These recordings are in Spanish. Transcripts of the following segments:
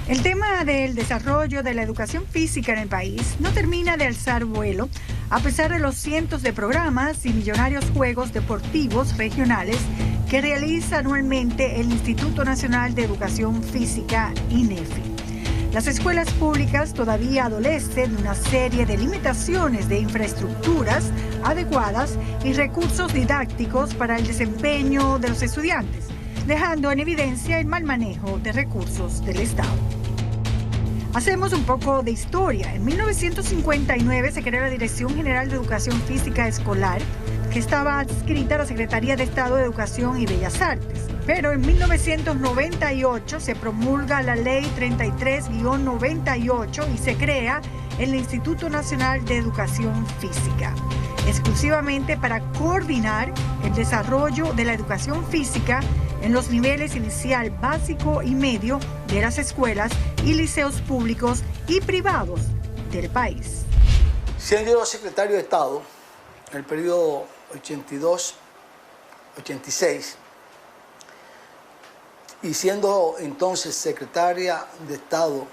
El tema del desarrollo de la educación física en el país no termina de alzar vuelo, a pesar de los cientos de programas y millonarios juegos deportivos regionales que realiza anualmente el Instituto Nacional de Educación Física, INEFI. Las escuelas públicas todavía adolecen de una serie de limitaciones de infraestructuras adecuadas y recursos didácticos para el desempeño de los estudiantes, dejando en evidencia el mal manejo de recursos del Estado. Hacemos un poco de historia. En 1959 se creó la Dirección General de Educación Física Escolar, que estaba adscrita a la Secretaría de Estado de Educación y Bellas Artes. Pero en 1998 se promulga la Ley 33-98 y se crea el Instituto Nacional de Educación Física, exclusivamente para coordinar el desarrollo de la educación física en los niveles inicial, básico y medio de las escuelas y liceos públicos y privados del país. Siendo yo secretario de Estado, en el periodo 82-86, y siendo entonces secretaria de Estado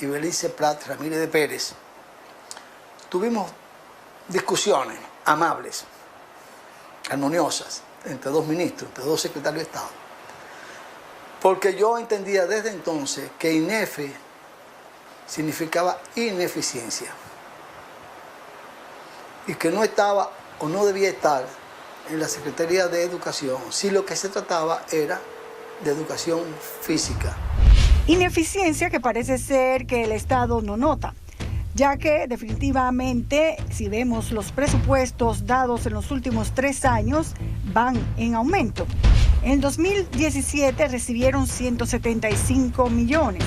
Ibelice Prat Ramírez de Pérez, tuvimos discusiones amables, armoniosas, entre dos ministros, entre dos secretarios de Estado, porque yo entendía desde entonces que INEFI significaba ineficiencia y que no estaba o no debía estar en la Secretaría de Educación si lo que se trataba era de educación física. Ineficiencia que parece ser que el Estado no nota, ya que definitivamente, si vemos los presupuestos dados en los últimos 3 años, van en aumento. En 2017 recibieron 175 millones.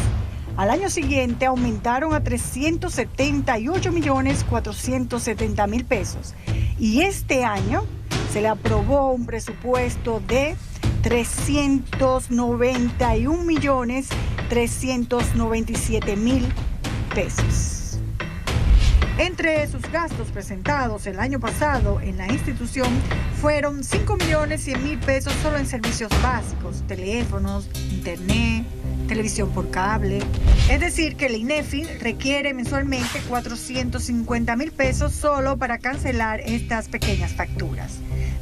Al año siguiente aumentaron a 378.470.000 pesos. Y este año se le aprobó un presupuesto de 391.397.000 pesos. Entre sus gastos presentados el año pasado en la institución fueron 5.100.000 pesos solo en servicios básicos, teléfonos, internet, televisión por cable. Es decir, que el INEFI requiere mensualmente 450.000 pesos solo para cancelar estas pequeñas facturas.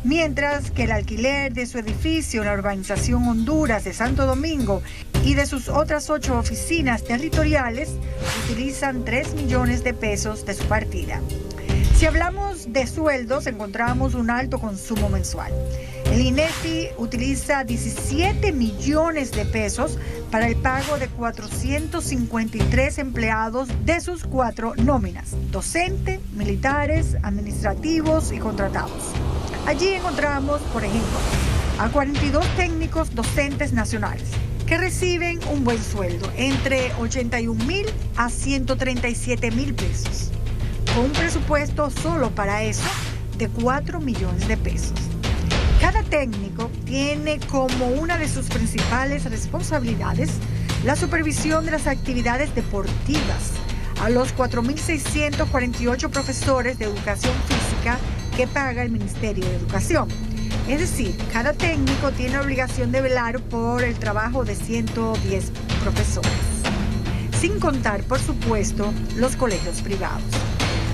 Mientras que el alquiler de su edificio en la urbanización Honduras de Santo Domingo y de sus otras 8 oficinas territoriales utilizan 3 millones de pesos de su partida. Si hablamos de sueldos, encontramos un alto consumo mensual. El INEFI utiliza 17 millones de pesos para el pago de 453 empleados de sus 4 nóminas: docentes, militares, administrativos y contratados. Allí encontramos, por ejemplo, a 42 técnicos docentes nacionales que reciben un buen sueldo, entre 81.000 a 137.000 pesos, con un presupuesto solo para eso de 4 millones de pesos. Cada técnico tiene como una de sus principales responsabilidades la supervisión de las actividades deportivas a los 4.648 profesores de educación física que paga el Ministerio de Educación. Es decir, cada técnico tiene la obligación de velar por el trabajo de 110 profesores, sin contar, por supuesto, los colegios privados.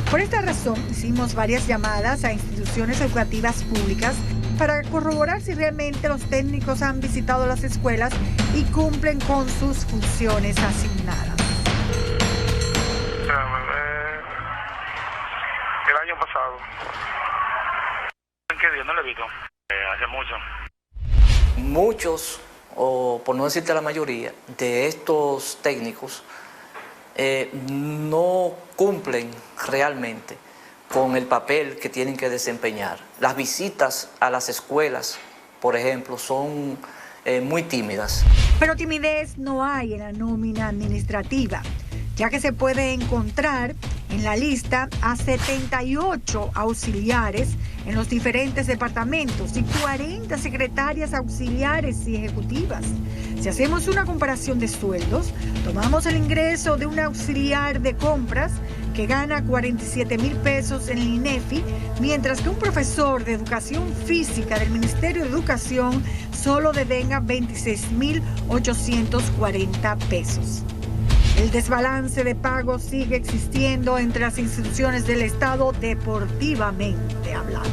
Por esta razón, hicimos varias llamadas a instituciones educativas públicas para corroborar si realmente los técnicos han visitado las escuelas y cumplen con sus funciones asignadas. El año pasado. ¿En qué día? No lo he visto. Hace mucho. Muchos, o por no decirte la mayoría, de estos técnicos no cumplen realmente con el papel que tienen que desempeñar. Las visitas a las escuelas, por ejemplo, son muy tímidas. Pero timidez no hay en la nómina administrativa, ya que se puede encontrar en la lista a 78 auxiliares en los diferentes departamentos y 40 secretarias auxiliares y ejecutivas. Si hacemos una comparación de sueldos, tomamos el ingreso de un auxiliar de compras que gana 47.000 pesos en el INEFI, mientras que un profesor de educación física del Ministerio de Educación solo devenga 26.840 pesos. El desbalance de pagos sigue existiendo entre las instituciones del Estado deportivamente hablando.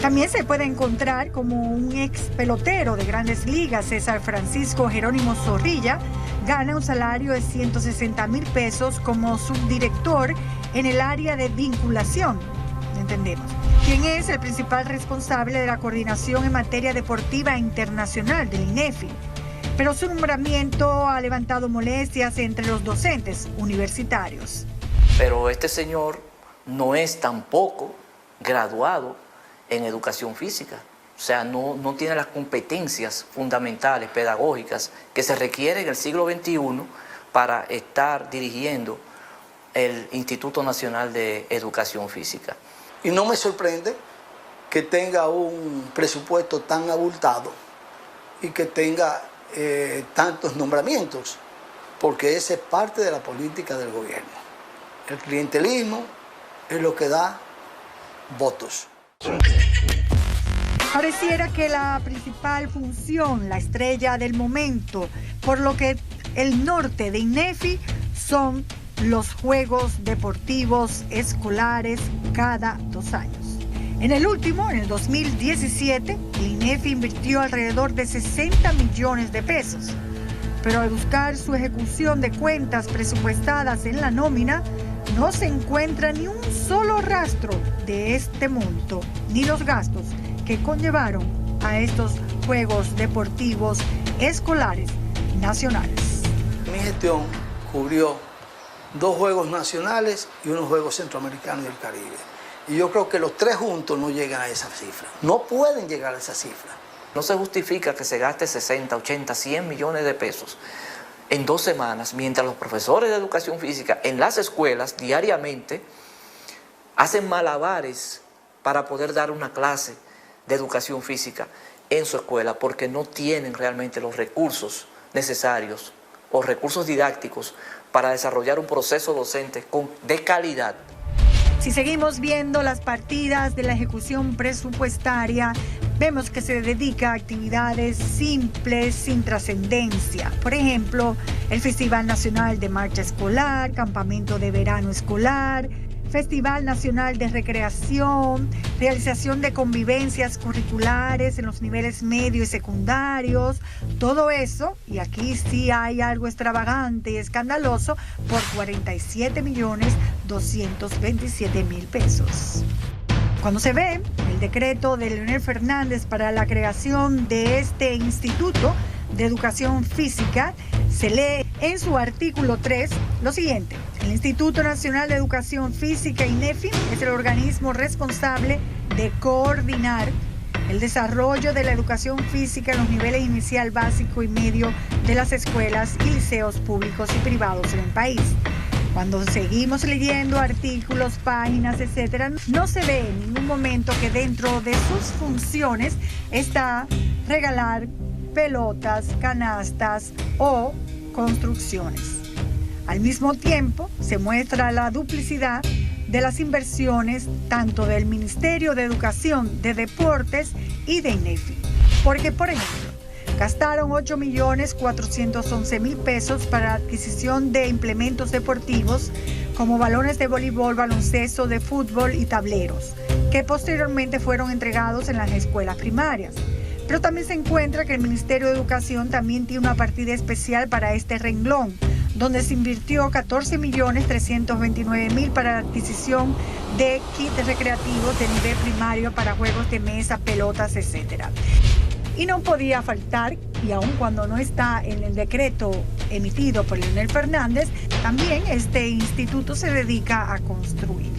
También se puede encontrar como un ex pelotero de Grandes Ligas, César Francisco Jerónimo Zorrilla, gana un salario de 160,000 pesos como subdirector en el área de vinculación, entendemos, quien es el principal responsable de la coordinación en materia deportiva internacional del INEFI. Pero su nombramiento ha levantado molestias entre los docentes universitarios. Pero este señor no es tampoco graduado en educación física. O sea, no tiene las competencias fundamentales, pedagógicas, que se requieren en el siglo XXI para estar dirigiendo el Instituto Nacional de Educación Física. Y no me sorprende que tenga un presupuesto tan abultado y que tenga tantos nombramientos, porque esa es parte de la política del gobierno. El clientelismo es lo que da votos. Pareciera que la principal función, la estrella del momento, por lo que el norte de INEFI son los Juegos Deportivos Escolares cada 2 años. En el último, en el 2017, el INEFI invirtió alrededor de 60 millones de pesos. Pero al buscar su ejecución de cuentas presupuestadas en la nómina, no se encuentra ni un solo rastro de este monto, ni los gastos que conllevaron a estos Juegos Deportivos Escolares Nacionales. Mi gestión cubrió 2 Juegos Nacionales y unos Juegos Centroamericanos del Caribe. Y yo creo que los 3 juntos no llegan a esa cifra. No pueden llegar a esa cifra. No se justifica que se gaste 60, 80, 100 millones de pesos en 2 semanas, mientras los profesores de educación física en las escuelas diariamente hacen malabares para poder dar una clase de educación física en su escuela, porque no tienen realmente los recursos necesarios o recursos didácticos para desarrollar un proceso docente de calidad. Si seguimos viendo las partidas de la ejecución presupuestaria, vemos que se dedica a actividades simples, sin trascendencia. Por ejemplo, el Festival Nacional de Marcha Escolar, Campamento de Verano Escolar, Festival Nacional de Recreación, realización de convivencias curriculares en los niveles medios y secundarios, todo eso, y aquí sí hay algo extravagante y escandaloso, por 47,227,000 pesos. Cuando se ve el decreto de Leonel Fernández para la creación de este Instituto de Educación Física, se lee en su artículo 3 lo siguiente: el Instituto Nacional de Educación Física, INEFI, es el organismo responsable de coordinar el desarrollo de la educación física en los niveles inicial, básico y medio de las escuelas y liceos públicos y privados en el país. Cuando seguimos leyendo artículos, páginas, etcétera, no se ve en ningún momento que dentro de sus funciones está regalar pelotas, canastas o construcciones. Al mismo tiempo, se muestra la duplicidad de las inversiones tanto del Ministerio de Educación, de Deportes y de INEFI. Porque, por ejemplo, gastaron 8,411,000 pesos para la adquisición de implementos deportivos como balones de voleibol, baloncesto, de fútbol y tableros, que posteriormente fueron entregados en las escuelas primarias. Pero también se encuentra que el Ministerio de Educación también tiene una partida especial para este renglón, donde se invirtió 14,329,000 para la adquisición de kits recreativos de nivel primario para juegos de mesa, pelotas, etc. Y no podía faltar, y aun cuando no está en el decreto emitido por Leonel Fernández, también este instituto se dedica a construir.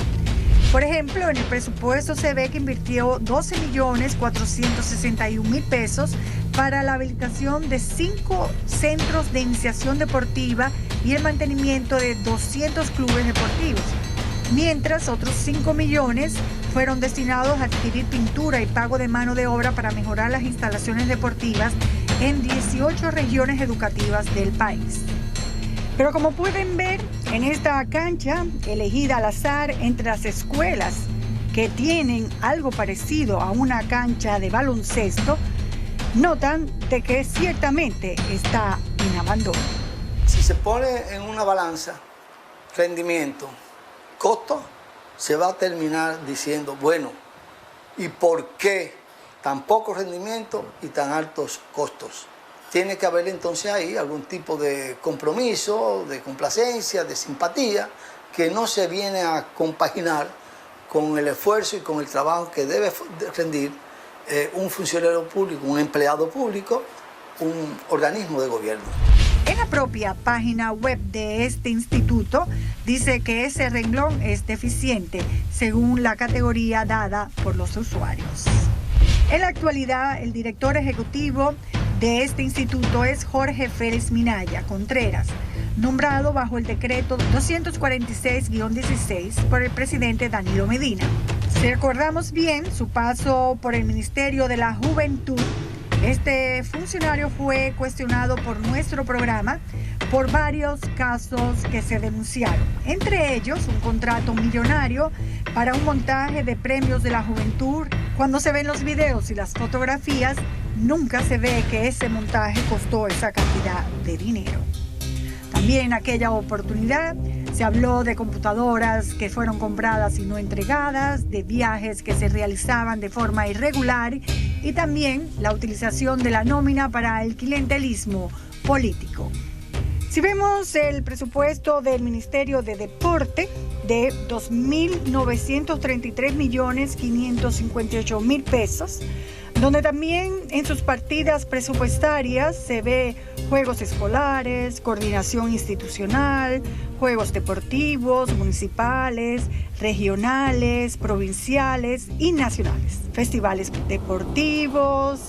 Por ejemplo, en el presupuesto se ve que invirtió 12,461,000 pesos para la habilitación de 5 centros de iniciación deportiva y el mantenimiento de 200 clubes deportivos, mientras otros 5 millones fueron destinados a adquirir pintura y pago de mano de obra para mejorar las instalaciones deportivas en 18 regiones educativas del país. Pero como pueden ver, en esta cancha, elegida al azar entre las escuelas que tienen algo parecido a una cancha de baloncesto, notan de que ciertamente está en abandono. Si se pone en una balanza rendimiento, costo, se va a terminar diciendo, bueno, ¿y por qué tan poco rendimiento y tan altos costos? Tiene que haber entonces ahí algún tipo de compromiso, de complacencia, de simpatía, que no se viene a compaginar con el esfuerzo y con el trabajo que debe rendir un funcionario público, un empleado público, un organismo de gobierno. En la propia página web de este instituto dice que ese renglón es deficiente según la categoría dada por los usuarios. En la actualidad, el director ejecutivo de este instituto es Jorge Félix Minaya Contreras, nombrado bajo el decreto 246-16 por el presidente Danilo Medina. Si recordamos bien su paso por el Ministerio de la Juventud, este funcionario fue cuestionado por nuestro programa por varios casos que se denunciaron, entre ellos un contrato millonario para un montaje de premios de la juventud. Cuando se ven los videos y las fotografías, nunca se ve que ese montaje costó esa cantidad de dinero. También en aquella oportunidad se habló de computadoras que fueron compradas y no entregadas, de viajes que se realizaban de forma irregular y también la utilización de la nómina para el clientelismo político. Si vemos el presupuesto del Ministerio de Deporte de 2.933.558.000 pesos, donde también en sus partidas presupuestarias se ve juegos escolares, coordinación institucional, juegos deportivos, municipales, regionales, provinciales y nacionales, festivales deportivos,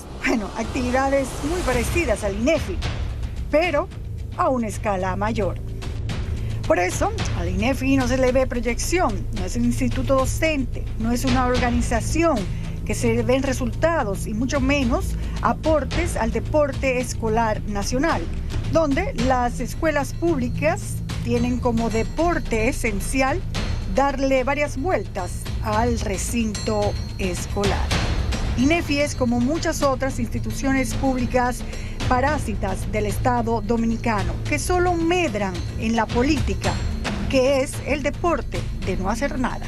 actividades muy parecidas al INEFI, pero a una escala mayor. Por eso, al INEFI no se le ve proyección, no es un instituto docente, no es una organización que se ven resultados y mucho menos aportes al deporte escolar nacional, donde las escuelas públicas tienen como deporte esencial darle varias vueltas al recinto escolar. INEFI es, como muchas otras instituciones públicas parásitas del Estado dominicano, que solo medran en la política, que es el deporte de no hacer nada.